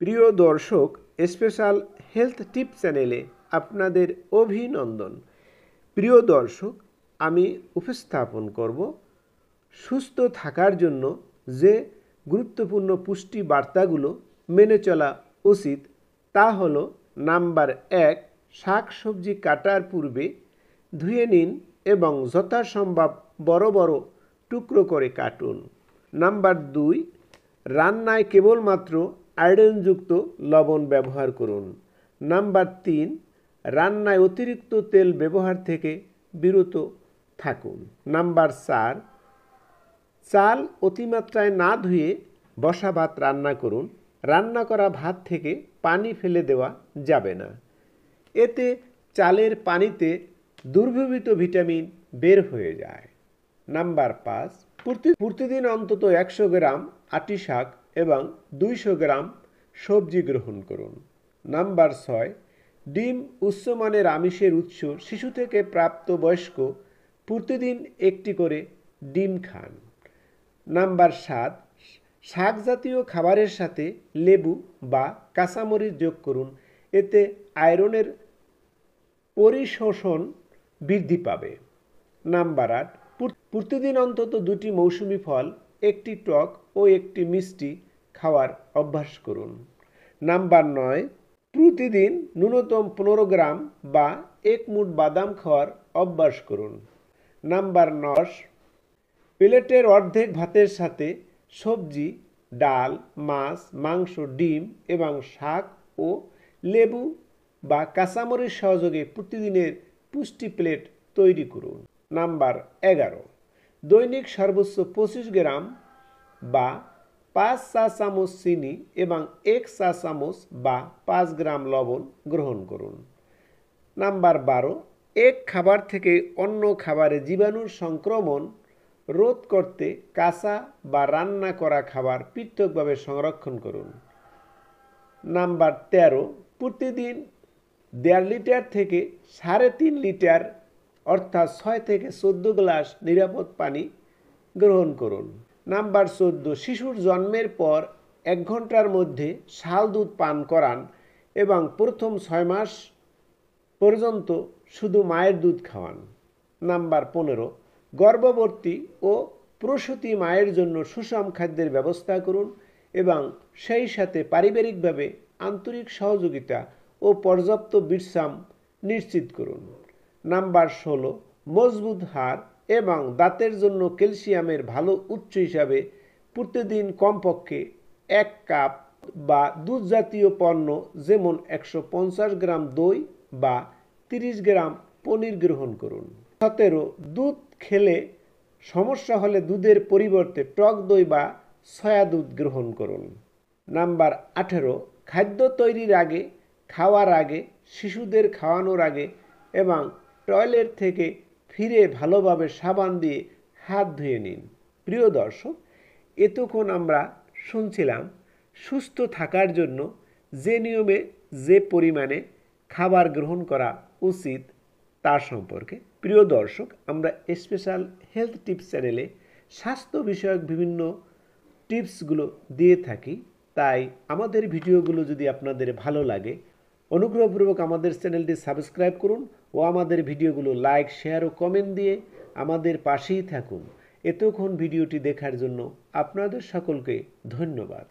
প্রিয় দর্শক, special health টিপ চ্যানেলে আপনাদের অভিনন্দন। প্রিয় দর্শক, আমি উপস্থাপন করব সুস্থ থাকার জন্য যে গুরুত্বপূর্ণ পুষ্টি বার্তাগুলো মেনে চলা উচিত তা হলো: নাম্বার 1, শাকসবজি কাটার পূর্বে ধুয়ে নিন এবং যথাসম্ভব বড় বড় টুকরো করে কাটুন। নাম্বার 2, রান্নায় কেবলমাত্র আয়োডিনযুক্ত লবণ ব্যবহার করুন। নাম্বার 3, রান্নায় অতিরিক্ত তেল ব্যবহার থেকে বিরত থাকুন। নাম্বার 4, চাল অতিমাত্রায় না ধুয়ে বসা ভাত রান্না করুন। রান্না করা ভাত থেকে পানি ফেলে দেওয়া যাবে না, এতে চালের পানিতে দুর্বৃত ভিটামিন বের হয়ে যায়। নাম্বার 5, প্রতিদিন অন্তত 100 গ্রাম আটি শাক এবং 200 গ্রাম সবজি গ্রহণ করুন। নাম্বার 6, ডিম উচ্চমানের আমিষের উৎস। শিশু থেকে প্রাপ্ত বয়স্ক প্রতিদিন একটি করে ডিম খান। নাম্বার 7, শাক জাতীয় খাবারের সাথে লেবু বা কাঁচামরিচ যোগ করুন, এতে আয়রনের পরিশোষণ বৃদ্ধি পাবে। নাম্বার 8, প্রতিদিন অন্তত 2টি মৌসুমি ফল, একটি টক ও একটি মিষ্টি খাওয়ার অভ্যাস করুন। নাম্বার 9, প্রতিদিন ন্যূনতম 15 গ্রাম বা 1 মুঠ বাদাম খাওয়ার অভ্যাস করুন। নাম্বার 10, প্লেটের অর্ধেক ভাতের সাথে সবজি, ডাল, মাছ, মাংস, ডিম এবং শাক ও লেবু বা কাঁচামরিচ সহযোগে প্রতিদিনের পুষ্টি প্লেট তৈরি করুন। নাম্বার 11, দৈনিক সর্বোচ্চ 25 গ্রাম বা 5 চা চামচ চিনি এবং 1 চা চামচ বা 5 গ্রাম লবণ গ্রহণ করুন। নাম্বার 12, এক খাবার থেকে অন্য খাবারে জীবাণুর সংক্রমণ রোধ করতে কাঁচা বা রান্না করা খাবার পৃথকভাবে সংরক্ষণ করুন। নাম্বার 13, প্রতিদিন 1.5 লিটার থেকে 3.5 লিটার অর্থাৎ 6 থেকে 14 গ্লাস নিরাপদ পানি গ্রহণ করুন। নাম্বার 14, শিশুর জন্মের পর 1 ঘন্টার মধ্যে শাল দুধ পান করান এবং প্রথম 6 মাস পর্যন্ত শুধু মায়ের দুধ খাওয়ান। নাম্বার 15, গর্ভবতী ও প্রসূতি মায়ের জন্য সুষম খাদ্যের ব্যবস্থা করুন এবং সেই সাথে পারিবারিকভাবে আন্তরিক সহযোগিতা ও পর্যাপ্ত বিশ্রাম নিশ্চিত করুন। নাম্বার 16, মজবুত হাড় এবং দাঁতের জন্য ক্যালসিয়ামের ভালো উৎস হিসাবে প্রতিদিন কমপক্ষে 1 কাপ বা দুধ জাতীয় পণ্য যেমন 150 গ্রাম দই বা 30 গ্রাম পনির গ্রহণ করুন। 17, দুধ খেলে সমস্যা হলে দুধের পরিবর্তে টক দই বা সয়া দুধ গ্রহণ করুন। নাম্বার 18, খাদ্য তৈরির আগে, খাওয়ার আগে, শিশুদের খাওয়ানোর আগে এবং টয়লেট থেকে ফিরে ভালোভাবে সাবান দিয়ে হাত ধুয়ে নিন। প্রিয় দর্শক, এতক্ষণ আমরা শুনছিলাম সুস্থ থাকার জন্য যে নিয়মে যে পরিমাণে খাবার গ্রহণ করা উচিত তার সম্পর্কে। প্রিয় দর্শক, আমরা স্পেশাল হেলথ টিপস চ্যানেলে স্বাস্থ্য বিষয়ক বিভিন্ন টিপসগুলো দিয়ে থাকি, তাই আমাদের ভিডিওগুলো যদি আপনাদের ভালো লাগে অনুগ্রহপূর্বক আমাদের চ্যানেলটি সাবস্ক্রাইব করুন ও আমাদের ভিডিওগুলো লাইক, শেয়ার ও কমেন্ট দিয়ে আমাদের পাশেই থাকুন। এতক্ষণ ভিডিওটি দেখার জন্য আপনাদের সকলকে ধন্যবাদ।